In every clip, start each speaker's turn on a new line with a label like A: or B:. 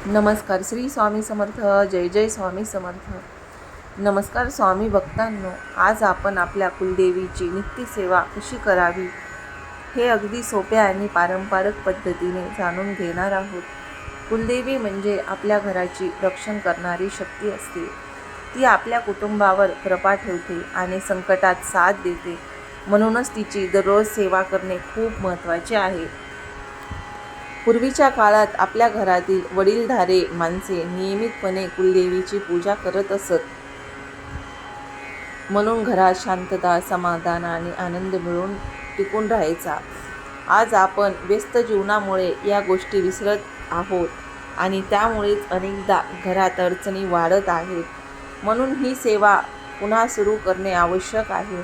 A: नमस्कार. श्री स्वामी समर्थ. जय जय स्वामी समर्थ. नमस्कार स्वामी भक्तांनो. आज आपण आपल्या कुलदेवीची नित्यसेवा कशी करावी हे अगदी सोप्या आणि पारंपरिक पद्धतीने जाणून घेणार आहोत. कुलदेवी म्हणजे आपल्या घराची रक्षण करणारी शक्ती असते. ती आपल्या कुटुंबावर कृपा ठेवते आणि संकटात साथ देते. म्हणूनच तिची दररोज सेवा करणे खूप महत्त्वाचे आहे. पूर्वीच्या काळात आपल्या घरातील वडीलधारे माणसे नियमितपणे कुलदेवीची पूजा करत असत. म्हणून घरात शांतता, समाधान आणि आनंद मिळून टिकून राहायचा. आज आपण व्यस्त जीवनामुळे या गोष्टी विसरत आहोत आणि त्यामुळेच अनेकदा घरात अडचणी वाढत आहेत. म्हणून ही सेवा पुन्हा सुरू करणे आवश्यक आहे.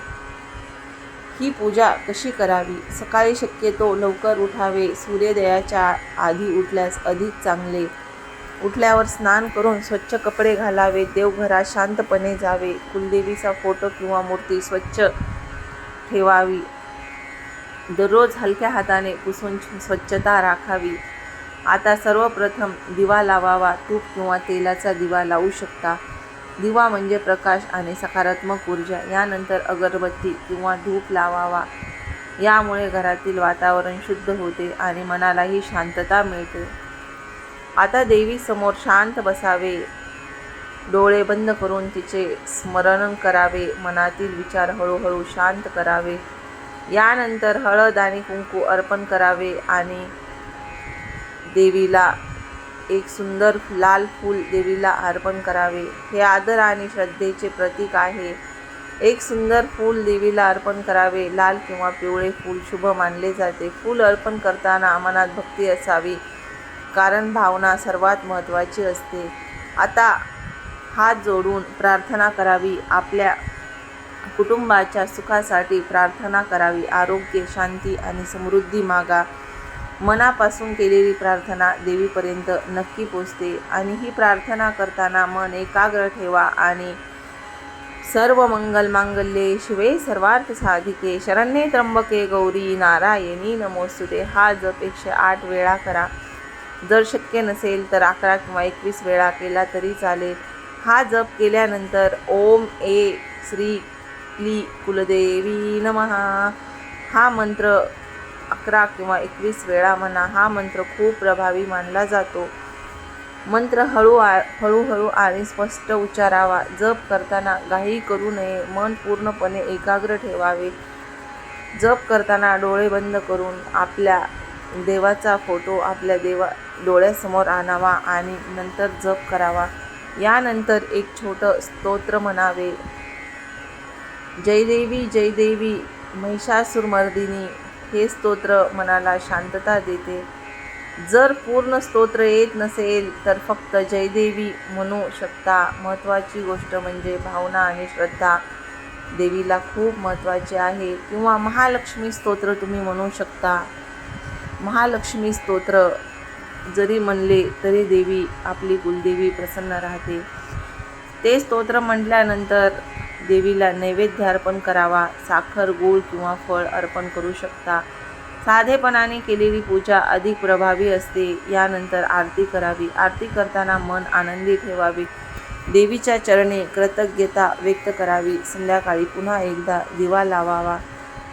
A: ही पूजा कशी करावी? सकाळी शक्यतो लवकर उठावे. सूर्योदयाच्या आधी उठल्यास अधिक चांगले. उठल्यावर स्नान करून स्वच्छ कपडे घालावे. देवघरात शांतपणे जावे. कुलदेवीचा फोटो किंवा मूर्ती स्वच्छ ठेवावी. दररोज हलक्या हाताने पुसून स्वच्छता राखावी. आता सर्वप्रथम दिवा लावावा. तूप किंवा तेलाचा दिवा लावू शकता. दिवा म्हणजे प्रकाश आणि सकारात्मक ऊर्जा. यानंतर अगरबत्ती किंवा धूप लावावा. यामुळे घरातील वातावरण शुद्ध होते आणि मनालाही शांतता मिळते. आता देवीसमोर शांत बसावे. डोळे बंद करून तिचे स्मरण करावे. मनातील विचार हळूहळू शांत करावे. यानंतर हळद आणि कुंकू अर्पण करावे आणि देवीला एक सुंदर लाल फूल देवीला अर्पण करावे. हे आदर आणि श्रद्धेचे प्रतीक आहे. एक सुंदर फूल देवीला अर्पण करावे. लाल किंवा पिवळे फूल शुभ मानले जाते. फूल अर्पण करताना मनात भक्ती असावी, कारण भावना सर्वात महत्त्वाची असते. आता हात जोडून प्रार्थना करावी. आपल्या कुटुंबाच्या सुखासाठी प्रार्थना करावी. आरोग्य, शांती आणि समृद्धी मागा. मनापासून केलेली प्रार्थना देवीपर्यंत नक्की पोचते. आणि ही प्रार्थना करताना मन एकाग्र ठेवा आणि सर्व मंगल मांगल्ये शिवे सर्वार्थ साधिके शरण्ये त्र्यंबके गौरी नारायणी नमोस्तुते हा जप 108 वेळा करा. जर शक्य नसेल तर 11 किंवा 21 वेळा केला तरी चालेल. हा जप केल्यानंतर ओम ए श्री क्ली कुलदेवी नमः हा मंत्र 11 किंवा 21 वेळा म्हणा. हा मंत्र खूप प्रभावी मानला जातो. मंत्र हळूहळू आणि स्पष्ट उच्चारावा. जप करताना घाई करू नये. मन पूर्णपणे एकाग्र ठेवावे. जप करताना डोळे बंद करून आपल्या देवाचा फोटो आपल्या डोळ्यासमोर आणावा आणि नंतर जप करावा. यानंतर एक छोटं स्तोत्र म्हणावे. जय देवी जय देवी महिषासुरमर्दिनी. हे स्तोत्र मनाला शांतता देते. जर पूर्ण स्तोत्र येत नसेल तर फक्त जयदेवी म्हणू शकता. महत्त्वाची गोष्ट म्हणजे भावना आणि श्रद्धा देवीला खूप महत्त्वाची आहे. किंवा महालक्ष्मी स्तोत्र तुम्ही म्हणू शकता. महालक्ष्मी स्तोत्र जरी म्हणले तरी देवी आपली कुलदेवी प्रसन्न राहते. ते स्तोत्र म्हटल्यानंतर देवीला नैवेद्य अर्पण करावा. साखर, गूळ किंवा फळ अर्पण करू शकता. साधेपणाने केलेली पूजा अधिक प्रभावी असते. यानंतर आरती करावी. आरती करताना मन आनंदी ठेवावे. देवीच्या चरणी कृतज्ञता व्यक्त करावी. संध्याकाळी पुन्हा एकदा दिवा लावावा.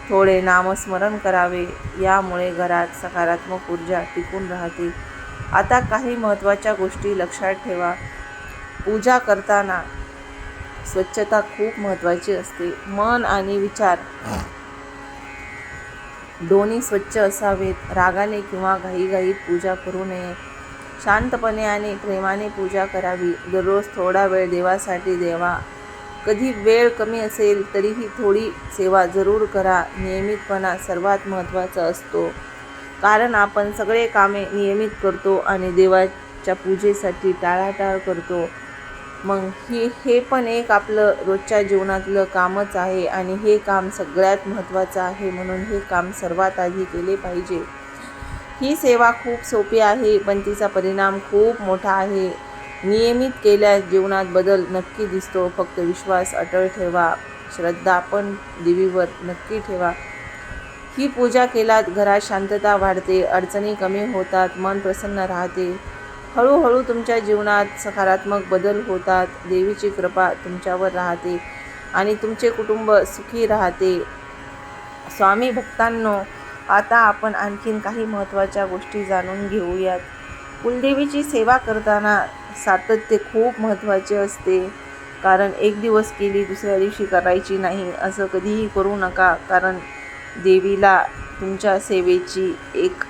A: थोडे नामस्मरण करावे. यामुळे घरात सकारात्मक ऊर्जा टिकून राहते. आता काही महत्त्वाच्या गोष्टी लक्षात ठेवा. पूजा करताना स्वच्छता खूप महत्त्वाची असते. मन आणि विचार दोन्ही स्वच्छ असावेत. रागाने किंवा घाईघाईत पूजा करू नये. शांतपणे आणि प्रेमाने पूजा करावी. दररोज थोडा वेळ देवासाठी द्यावा. कधी वेळ कमी असेल तरीही थोडी सेवा जरूर करा. नियमितपणा सर्वात महत्त्वाचा असतो, कारण आपण सगळे कामे नियमित करतो आणि देवाच्या पूजेसाठी टाळाटाळ करतो. मग हे पण एक आपलं रोजच्या जीवनातलं कामच आहे आणि हे काम सगळ्यात महत्त्वाचं आहे. म्हणून हे काम सर्वात आधी केले पाहिजे. ही सेवा खूप सोपी आहे, पण तिचा परिणाम खूप मोठा आहे. नियमित केल्यास जीवनात बदल नक्की दिसतो. फक्त विश्वास अटळ ठेवा. श्रद्धा पण देवीवर नक्की ठेवा. ही पूजा केल्यास घरात शांतता वाढते. अडचणी कमी होतात. मन प्रसन्न राहते. हळूहळू तुमच्या जीवनात सकारात्मक बदल होतात. देवीची कृपा तुमच्यावर राहते आणि तुमचे कुटुंब सुखी राहते. स्वामी भक्तांनो, आता आपण आणखीन काही महत्त्वाच्या गोष्टी जाणून घेऊयात. कुलदेवीची सेवा करताना सातत्य खूप महत्त्वाचे असते. कारण एक दिवस केली दुसऱ्या दिवशी करायची नाही, असं कधीही करू नका. कारण देवीला तुमच्या सेवेची एक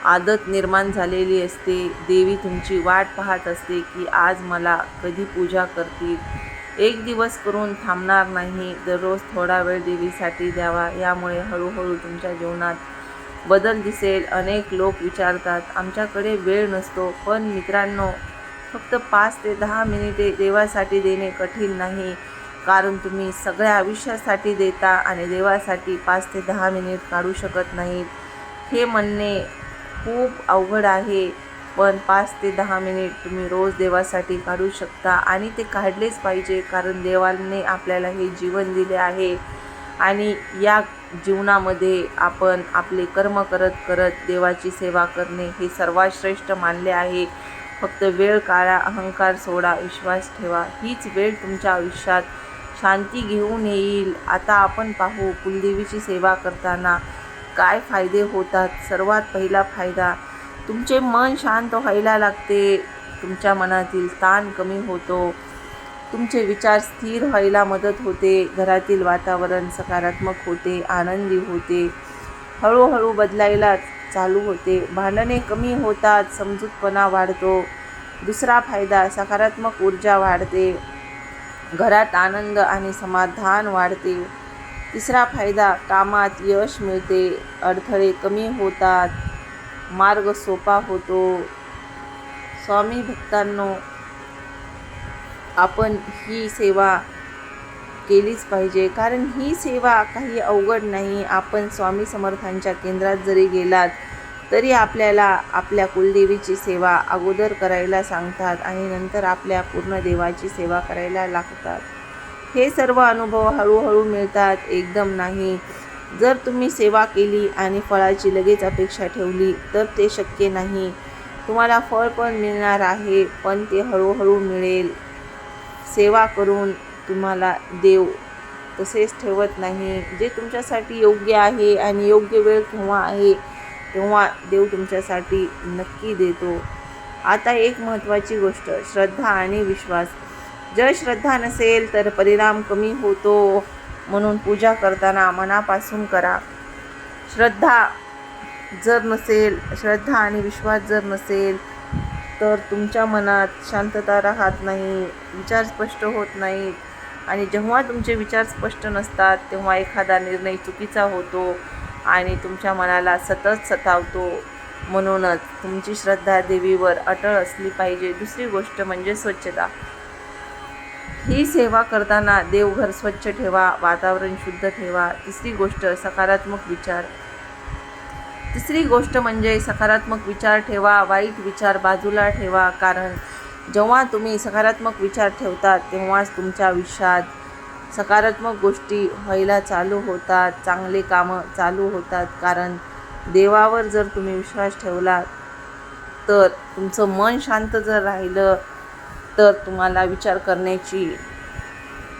A: आदत निर्माण झालेली असते. देवी तुमची वाट पाहत असते की आज मला कधी पूजा करतील. एक दिवस करून थांबणार नाही, दररोज थोडा वेळ देवीसाठी द्यावा. यामुळे हळूहळू तुमच्या जीवनात बदल दिसेल. अनेक लोक विचारतात, आमच्याकडे वेळ नसतो. पण मित्रांनो, फक्त 5 ते 10 मिनिटे देवासाठी देणे कठीण नाही. कारण तुम्ही सगळ्या आयुष्यासाठी देता आणि देवासाठी 5 ते 10 मिनिट काढू शकत नाहीत. हे म्हणणे खूप अवघड आहे, पण 5 ते 10 मिनिट तुम्ही रोज देवासाठी काढू शकता आणि ते काढलेच पाहिजे. कारण देवाने आपल्याला हे जीवन दिले आहे आणि या जीवनामध्ये आपण आपले कर्म करत करत देवाची सेवा करणे हे सर्वात श्रेष्ठ मानले आहे. फक्त वेळ काढा, अहंकार सोडा, विश्वास ठेवा. हीच वेळ तुमच्या आयुष्यात शांती घेऊन येईल. आता आपण पाहू कुलदेवीची सेवा करताना काय फायदे होतात. सर्वात पहिला फायदा, तुमचे मन शांत व्हायला लागते. तुमच्या मनातील ताण कमी होतो. तुमचे विचार स्थिर व्हायला मदत होते. घरातील वातावरण सकारात्मक होते, आनंदी होते, हळूहळू बदलायला चालू होते. भांडणे कमी होतात, समजूतपणा वाढतो. दुसरा फायदा, सकारात्मक ऊर्जा वाढते. घरात आनंद आणि समाधान वाढते. तिसरा फायदा, कामात यश मिळते. अडथळे कमी होतात, मार्ग सोपा होतो. स्वामी भक्तांनो, आपण ही सेवा केलीच पाहिजे. कारण ही सेवा काही अवघड नाही. आपण स्वामी समर्थांच्या केंद्रात जरी गेलात तरी आपल्याला आपल्या कुलदेवीची सेवा अगोदर करायला सांगतात आणि नंतर आपल्या पूर्ण देवाची सेवा करायला लागतात. हे सर्व अनुभव हळूहळू मिळतात, एकदम नाही. जर तुम्ही सेवा केली आणि फळाची लगेच अपेक्षा ठेवली तर ते शक्य नाही. तुम्हाला फळ पण मिळणार आहे, पण ते हळूहळू मिळेल. सेवा करून तुम्हाला देव तसेच ठेवत नाही. जे तुमच्यासाठी योग्य आहे आणि योग्य वेळ केव्हा आहे तेव्हा देव तुमच्यासाठी नक्की देतो. आता एक महत्त्वाची गोष्ट, श्रद्धा आणि विश्वास. जर श्रद्धा नसेल तर परिणाम कमी होतो. म्हणून पूजा करताना मनापासून करा. श्रद्धा आणि विश्वास जर नसेल तर तुमच्या मनात शांतता राहत नाही, विचार स्पष्ट होत नाहीत आणि जेव्हा तुमचे विचार स्पष्ट नसतात तेव्हा एखादा निर्णय चुकीचा होतो आणि तुमच्या मनाला सतत सतावतो. म्हणूनच तुमची श्रद्धा देवीवर अटळ असली पाहिजे. दुसरी गोष्ट म्हणजे स्वच्छता. ही सेवा करताना देवघर स्वच्छ ठेवा, वातावरण शुद्ध ठेवा. तिसरी गोष्ट म्हणजे सकारात्मक विचार ठेवा, वाईट विचार बाजूला ठेवा. कारण जेव्हा तुम्ही सकारात्मक विचार ठेवतात तेव्हाच तुमच्या आयुष्यात सकारात्मक गोष्टी व्हायला चालू होतात, चांगले कामं चालू होतात. कारण देवावर जर तुम्ही विश्वास ठेवला तर तुमचं मन शांत जर राहिलं तर तुम्हाला विचार करण्याची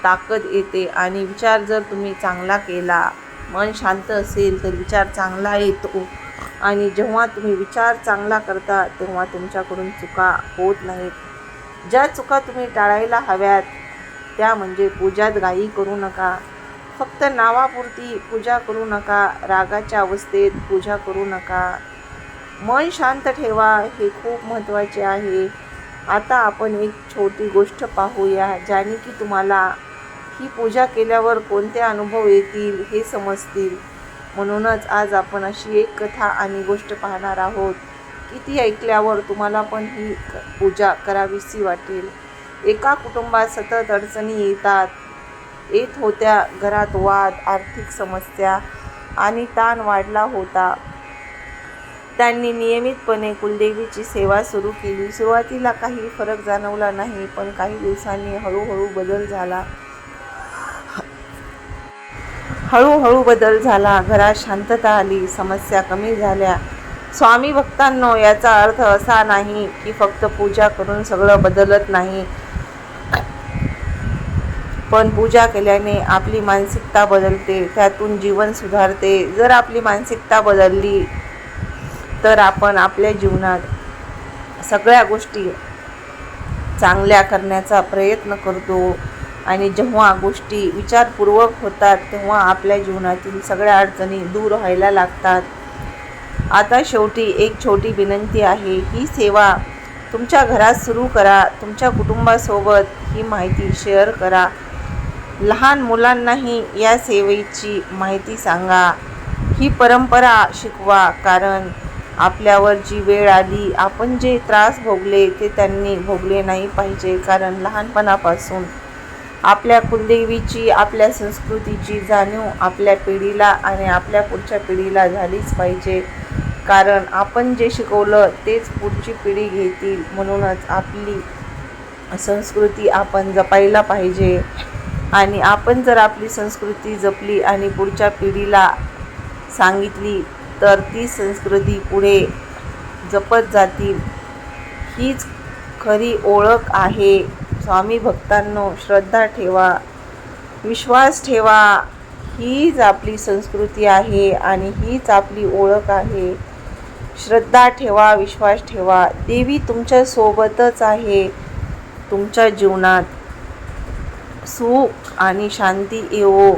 A: ताकद येते आणि विचार जर तुम्ही चांगला केला, मन शांत असेल तर विचार चांगला येतो आणि जेव्हा तुम्ही विचार चांगला करता तेव्हा तुमच्याकडून चुका होत नाहीत. ज्या चुका तुम्ही टाळायला हव्यात त्या म्हणजे पूजात घाई करू नका. फक्त नावापुरती पूजा करू नका. रागाच्या अवस्थेत पूजा करू नका. मन शांत ठेवा, हे खूप महत्त्वाचे आहे. आता आपण एक छोटी गोष्ट पाहूया ज्याने की तुम्हाला ही पूजा केल्यावर कोणते अनुभव येतील हे समजतील. म्हणूनच आज आपण अशी एक कथा आणि गोष्ट पाहणार आहोत की ती ऐकल्यावर तुम्हाला पण ही पूजा करावीशी वाटेल. एका कुटुंबात सतत अडचणी येत होत्या. घरात वाद, आर्थिक समस्या आणि ताण वाढला होता. त्यांनी नियमितपणे कुलदेवीची सेवा सुरू केली. सुरुवातीला काही फरक जाणवला नाही, पण काही दिवसांनी हळूहळू बदल झाला. घरात शांतता आली, समस्या कमी झाल्या स्वामी भक्तांनो, याचा अर्थ असा नाही की फक्त पूजा करून सगळं बदलत नाही, पण पूजा केल्याने आपली मानसिकता बदलते, त्यातून जीवन सुधारते. जर आपली मानसिकता बदलली तर आपण आपल्या जीवनात सगळ्या गोष्टी चांगल्या करण्याचा प्रयत्न करतो आणि जेव्हा गोष्टी विचारपूर्वक होतात तेव्हा आपल्या जीवनातील सगळ्या अडचणी दूर व्हायला लागतात. आता शेवटी एक छोटी विनंती आहे, ही सेवा तुमच्या घरात सुरू करा. तुमच्या कुटुंबासोबत ही माहिती शेअर करा. लहान मुलांनाही या सेवेची माहिती सांगा. ही परंपरा शिकवा, कारण आपल्यावर जी वेळ आली, आपण जे त्रास भोगले ते त्यांनी भोगले नाही पाहिजे. कारण लहानपणापासून आपल्या कुलदेवीची, आपल्या संस्कृतीची जाणीव आपल्या पिढीला आणि आपल्या पुढच्या पिढीला झालीच पाहिजे. कारण आपण जे शिकवलं तेच पुढची पिढी घेतील. म्हणूनच आपली संस्कृती आपण जपायला पाहिजे. आणि आपण जर आपली संस्कृती जपली आणि पुढच्या पिढीला सांगितली तर ती संस्कृती पुढे जपत जातील. हीच खरी ओळख आहे. स्वामी भक्तांनो, श्रद्धा ठेवा, विश्वास ठेवा. हीच आपली संस्कृती आहे आणि हीच आपली ओळख आहे. श्रद्धा ठेवा, विश्वास ठेवा. देवी तुमच्या सोबतच आहे. तुमच्या जीवनात सुख आणि शांती येवो.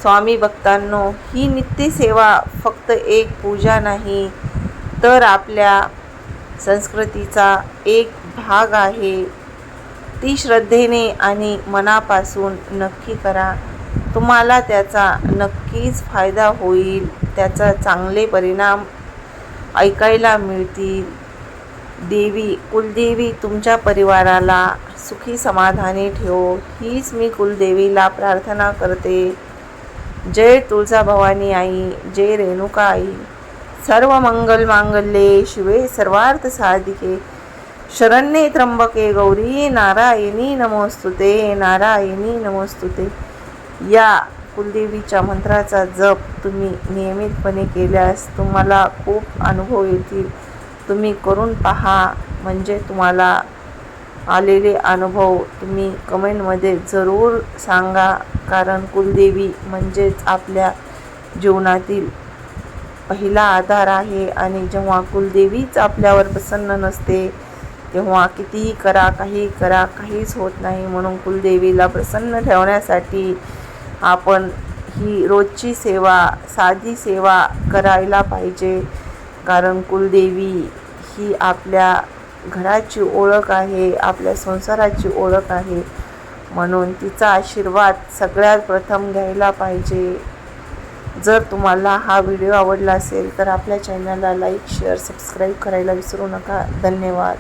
A: स्वामी भक्तांनो, ही नित्यसेवा फक्त एक पूजा नाही, तर आपल्या संस्कृतीचा एक भाग आहे. ती श्रद्धेने आणि मनापासून नक्की करा. तुम्हाला त्याचा नक्कीच फायदा होईल. त्याचा चांगले परिणाम ऐकायला मिळतील. देवी, कुलदेवी तुमच्या परिवाराला सुखी समाधानी ठेवो, हीच मी कुलदेवीला प्रार्थना करते. जय तुळजाभवानी आई, जय रेणुका आई. सर्व मंगल मांगल्ये शिवे सर्वार्थ साधिके, शरण्ये त्र्यंबके गौरी नारायणी नमोस्तुते, नारायणी नमोस्तुते. या कुलदेवीच्या मंत्राचा जप तुम्ही नियमितपणे केल्यास तुम्हाला खूप अनुभव येतील. तुम्ही करून पहा, म्हणजे तुम्हाला आलेले अनुभव तुम्ही कमेंटमध्ये जरूर सांगा. कारण कुलदेवी म्हणजेच आपल्या जीवनातील पहिला आधार आहे. आणि जेव्हा कुलदेवीच आपल्यावर प्रसन्न नसते तेव्हा कितीही करा, काही करा, काहीच होत नाही. म्हणून कुलदेवीला प्रसन्न ठेवण्यासाठी आपण ही रोजची सेवा, साधी सेवा करायला पाहिजे. कारण कुलदेवी ही आपल्या घराची ओळख आहे, आपल्या संसाराची ओळख आहे. म्हणून तिचा आशीर्वाद सगळ्यात प्रथम घ्यायला पाहिजे. जर तुम्हाला हा व्हिडिओ आवडला असेल तर आपल्या चॅनलला लाईक, शेअर, सबस्क्राईब करायला विसरू नका. धन्यवाद.